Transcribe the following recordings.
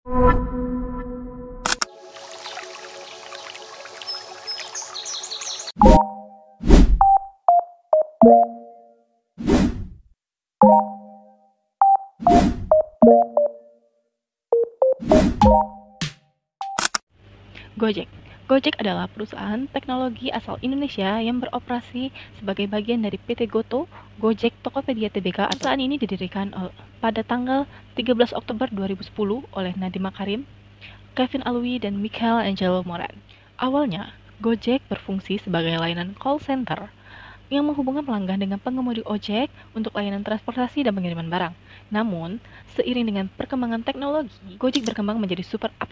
Gojek. Gojek adalah perusahaan teknologi asal Indonesia yang beroperasi sebagai bagian dari PT Goto, Gojek Tokopedia Tbk. Perusahaan ini didirikan pada tanggal 13 Oktober 2010 oleh Nadiem Makarim, Kevin Alwi, dan Michael Angelo Moran. Awalnya, Gojek berfungsi sebagai layanan call center yang menghubungkan pelanggan dengan pengemudi ojek untuk layanan transportasi dan pengiriman barang. Namun, seiring dengan perkembangan teknologi, Gojek berkembang menjadi super app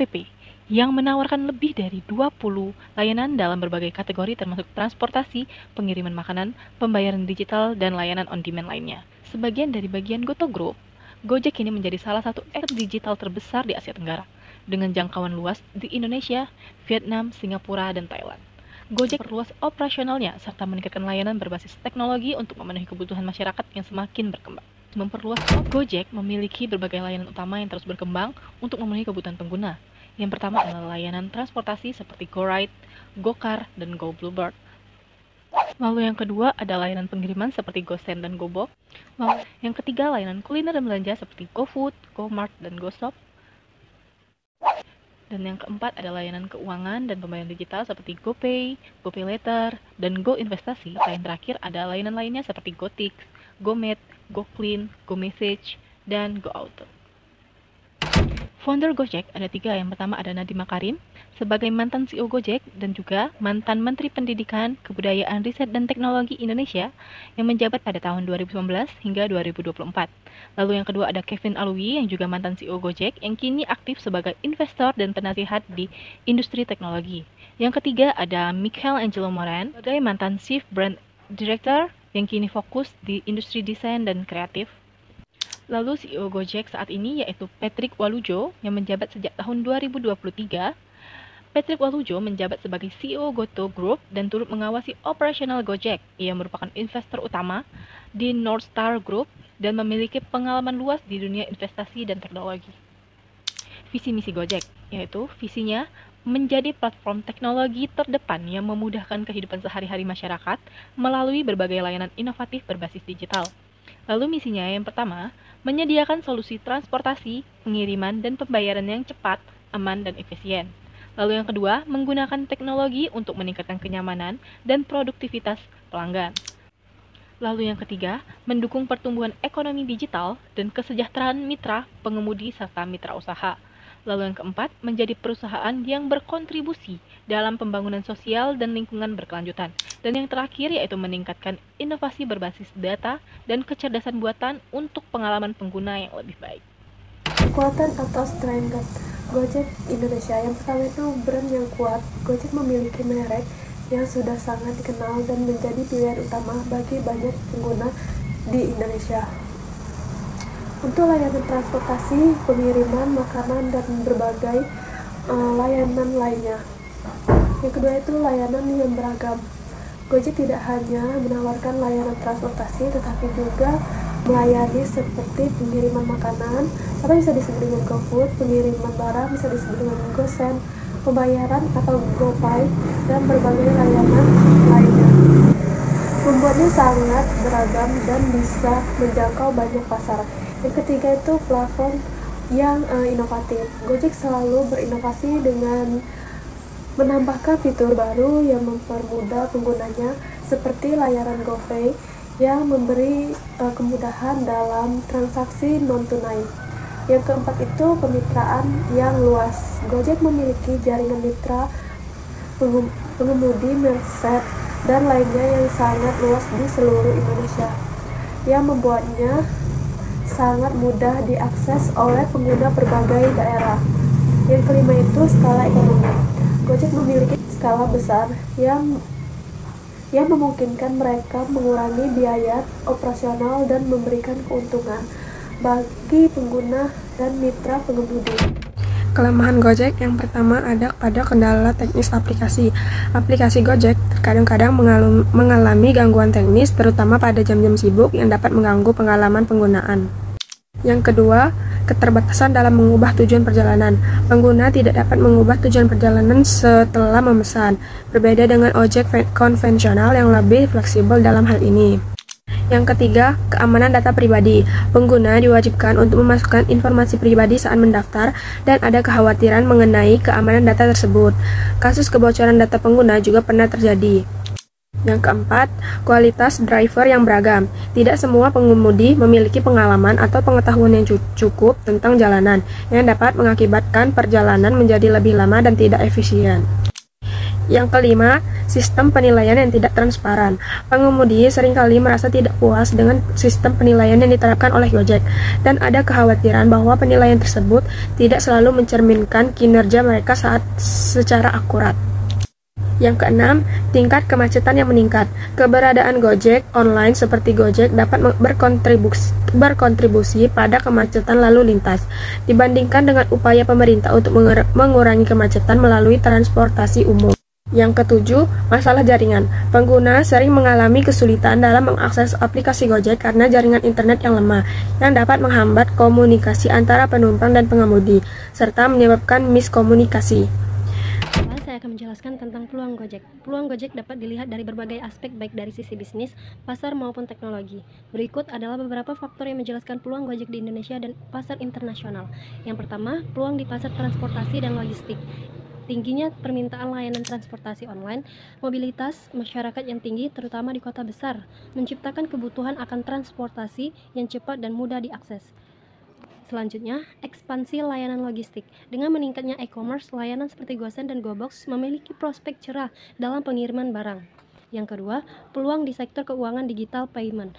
yang menawarkan lebih dari 20 layanan dalam berbagai kategori termasuk transportasi, pengiriman makanan, pembayaran digital, dan layanan on-demand lainnya. Sebagian dari bagian Goto Group, Gojek kini menjadi salah satu app digital terbesar di Asia Tenggara, dengan jangkauan luas di Indonesia, Vietnam, Singapura, dan Thailand. Gojek perluas operasionalnya serta meningkatkan layanan berbasis teknologi untuk memenuhi kebutuhan masyarakat yang semakin berkembang. Memperluas Gojek memiliki berbagai layanan utama yang terus berkembang untuk memenuhi kebutuhan pengguna. Yang pertama adalah layanan transportasi seperti GoRide, GoCar, dan GoBluebird. Lalu yang kedua ada layanan pengiriman seperti GoSend dan GoBox. Lalu yang ketiga layanan kuliner dan belanja seperti GoFood, GoMart, dan GoShop. Dan yang keempat ada layanan keuangan dan pembayaran digital seperti GoPay, GoPayLater, dan GoInvestasi. Yang terakhir ada layanan lainnya seperti GoTix, GoMate, GoClean, GoMessage, dan GoAuto. Founder Gojek ada 3. Yang pertama ada Nadiem Makarim sebagai mantan CEO Gojek dan juga mantan Menteri Pendidikan, Kebudayaan, Riset, dan Teknologi Indonesia yang menjabat pada tahun 2019 hingga 2024. Lalu yang kedua ada Kevin Alwi yang juga mantan CEO Gojek yang kini aktif sebagai investor dan penasihat di industri teknologi. Yang ketiga ada Michael Angelo Moran sebagai mantan Chief Brand Director yang kini fokus di industri desain dan kreatif. Lalu CEO Gojek saat ini yaitu Patrick Walujo yang menjabat sejak tahun 2023. Patrick Walujo menjabat sebagai CEO Goto Group dan turut mengawasi operasional Gojek. Ia merupakan investor utama di North Star Group dan memiliki pengalaman luas di dunia investasi dan teknologi. Visi misi Gojek yaitu visinya menjadi platform teknologi terdepan yang memudahkan kehidupan sehari-hari masyarakat melalui berbagai layanan inovatif berbasis digital. Lalu misinya yang pertama, menyediakan solusi transportasi, pengiriman, dan pembayaran yang cepat, aman, dan efisien. Lalu yang kedua, menggunakan teknologi untuk meningkatkan kenyamanan dan produktivitas pelanggan. Lalu yang ketiga, mendukung pertumbuhan ekonomi digital dan kesejahteraan mitra, pengemudi, serta mitra usaha. Lalu yang keempat, menjadi perusahaan yang berkontribusi dalam pembangunan sosial dan lingkungan berkelanjutan. Dan yang terakhir yaitu meningkatkan inovasi berbasis data dan kecerdasan buatan untuk pengalaman pengguna yang lebih baik. Kekuatan atau strength Gojek Indonesia. Yang pertama itu brand yang kuat. Gojek memiliki merek yang sudah sangat dikenal dan menjadi pilihan utama bagi banyak pengguna di Indonesia. Untuk layanan transportasi, pengiriman, makanan, dan berbagai layanan lainnya. Yang kedua itu layanan yang beragam. Gojek tidak hanya menawarkan layanan transportasi, tetapi juga melayani seperti pengiriman makanan, atau bisa disebut dengan GoFood, pengiriman barang bisa disebut dengan GoSend, pembayaran atau GoPay, dan berbagai layanan lainnya. Membuatnya sangat beragam dan bisa menjangkau banyak pasar. Yang ketiga itu platform yang inovatif. Gojek selalu berinovasi dengan menambahkan fitur baru yang mempermudah penggunanya seperti layanan GoPay yang memberi kemudahan dalam transaksi non-tunai. Yang keempat itu kemitraan yang luas. Gojek memiliki jaringan mitra pengemudi, merchant, dan lainnya yang sangat luas di seluruh Indonesia yang membuatnya sangat mudah diakses oleh pengguna berbagai daerah. Yang kelima itu skala ekonomi. Gojek memiliki skala besar yang memungkinkan mereka mengurangi biaya operasional dan memberikan keuntungan bagi pengguna dan mitra pengemudi. Kelemahan Gojek yang pertama ada pada kendala teknis aplikasi. Aplikasi Gojek kadang-kadang mengalami gangguan teknis, terutama pada jam-jam sibuk yang dapat mengganggu pengalaman penggunaan. Yang kedua, keterbatasan dalam mengubah tujuan perjalanan. Pengguna tidak dapat mengubah tujuan perjalanan setelah memesan, berbeda dengan ojek konvensional yang lebih fleksibel dalam hal ini. Yang ketiga, keamanan data pribadi. Pengguna diwajibkan untuk memasukkan informasi pribadi saat mendaftar dan ada kekhawatiran mengenai keamanan data tersebut. Kasus kebocoran data pengguna juga pernah terjadi. Yang keempat, kualitas driver yang beragam. Tidak semua pengemudi memiliki pengalaman atau pengetahuan yang cukup tentang jalanan, yang dapat mengakibatkan perjalanan menjadi lebih lama dan tidak efisien. Yang kelima, sistem penilaian yang tidak transparan. Pengemudi seringkali merasa tidak puas dengan sistem penilaian yang diterapkan oleh Gojek, dan ada kekhawatiran bahwa penilaian tersebut tidak selalu mencerminkan kinerja mereka secara akurat. Yang keenam, tingkat kemacetan yang meningkat. Keberadaan Gojek online seperti Gojek dapat berkontribusi pada kemacetan lalu lintas, dibandingkan dengan upaya pemerintah untuk mengurangi kemacetan melalui transportasi umum. Yang ketujuh, masalah jaringan. Pengguna sering mengalami kesulitan dalam mengakses aplikasi Gojek karena jaringan internet yang lemah, yang dapat menghambat komunikasi antara penumpang dan pengemudi, serta menyebabkan miskomunikasi. Saya akan menjelaskan tentang peluang Gojek. Peluang Gojek dapat dilihat dari berbagai aspek, baik dari sisi bisnis, pasar maupun teknologi. Berikut adalah beberapa faktor yang menjelaskan peluang Gojek di Indonesia dan pasar internasional. Yang pertama, peluang di pasar transportasi dan logistik. Tingginya permintaan layanan transportasi online, mobilitas masyarakat yang tinggi terutama di kota besar, menciptakan kebutuhan akan transportasi yang cepat dan mudah diakses. Selanjutnya, ekspansi layanan logistik. Dengan meningkatnya e-commerce, layanan seperti GoSend dan GoBox memiliki prospek cerah dalam pengiriman barang. Yang kedua, peluang di sektor keuangan digital payment.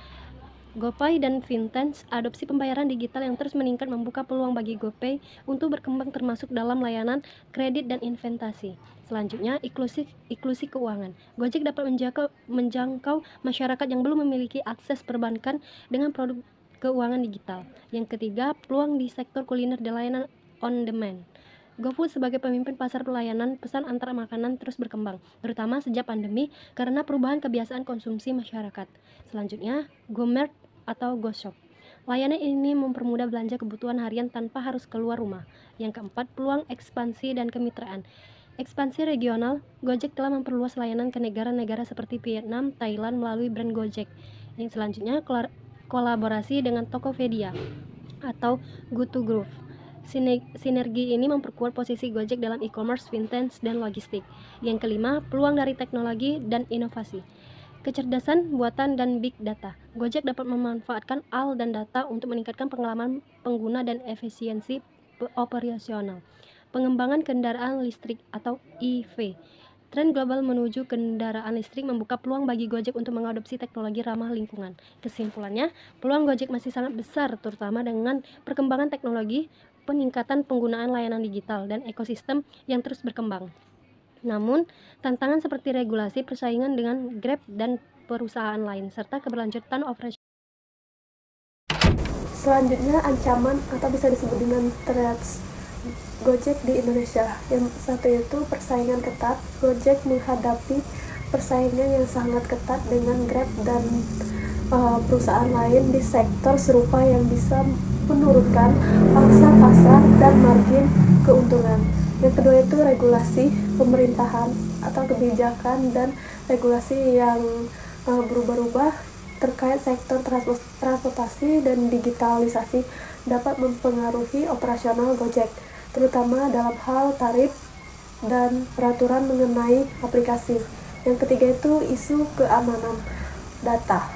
GoPay dan Fintech, adopsi pembayaran digital yang terus meningkat membuka peluang bagi GoPay untuk berkembang termasuk dalam layanan kredit dan investasi. Selanjutnya, inklusi keuangan. Gojek dapat menjangkau masyarakat yang belum memiliki akses perbankan dengan produk keuangan digital. Yang ketiga, peluang di sektor kuliner dan layanan on demand. GoFood sebagai pemimpin pasar pelayanan pesan antar makanan terus berkembang, terutama sejak pandemi karena perubahan kebiasaan konsumsi masyarakat. Selanjutnya, GoMart atau GoShop. Layanan ini mempermudah belanja kebutuhan harian tanpa harus keluar rumah. Yang keempat, peluang ekspansi dan kemitraan. Ekspansi regional, Gojek telah memperluas layanan ke negara-negara seperti Vietnam, Thailand melalui brand Gojek. Yang selanjutnya, kolaborasi dengan Tokopedia atau GoTo Group. Sinergi ini memperkuat posisi Gojek dalam e-commerce, fintech, dan logistik. Yang kelima, peluang dari teknologi dan inovasi. Kecerdasan buatan dan big data. Gojek dapat memanfaatkan AI dan data untuk meningkatkan pengalaman pengguna dan efisiensi operasional. Pengembangan kendaraan listrik atau EV. Tren global menuju kendaraan listrik membuka peluang bagi Gojek untuk mengadopsi teknologi ramah lingkungan. Kesimpulannya, peluang Gojek masih sangat besar, terutama dengan perkembangan teknologi, peningkatan penggunaan layanan digital, dan ekosistem yang terus berkembang. Namun, tantangan seperti regulasi, persaingan dengan Grab dan perusahaan lain, serta keberlanjutan operasi. Selanjutnya, ancaman atau bisa disebut dengan threats Gojek di Indonesia. Yang satu itu persaingan ketat. Gojek menghadapi persaingan yang sangat ketat dengan Grab dan perusahaan lain di sektor serupa yang bisa menurunkan pangsa pasar dan margin keuntungan. Yang kedua itu regulasi pemerintahan atau kebijakan dan regulasi yang berubah-ubah terkait sektor transportasi dan digitalisasi dapat mempengaruhi operasional Gojek, terutama dalam hal tarif dan peraturan mengenai aplikasi. Yang ketiga itu isu keamanan data.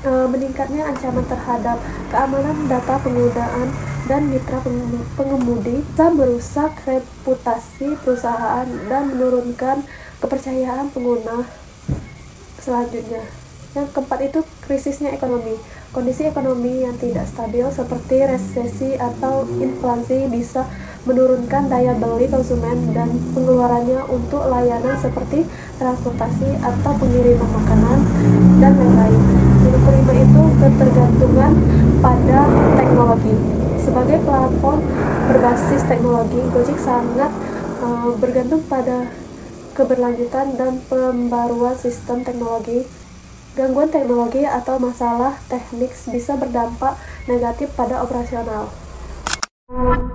Meningkatnya ancaman terhadap keamanan data penggunaan dan mitra pengemudi bisa merusak reputasi perusahaan dan menurunkan kepercayaan pengguna. Selanjutnya, yang keempat itu krisisnya ekonomi. Kondisi ekonomi yang tidak stabil seperti resesi atau inflasi bisa menurunkan daya beli konsumen dan pengeluarannya untuk layanan seperti transportasi atau pengiriman makanan dan lain-lain. Yang kelima itu ketergantungan pada teknologi. Sebagai platform berbasis teknologi, Gojek sangat bergantung pada keberlanjutan dan pembaruan sistem teknologi. Gangguan teknologi atau masalah teknis bisa berdampak negatif pada operasional. Thank you.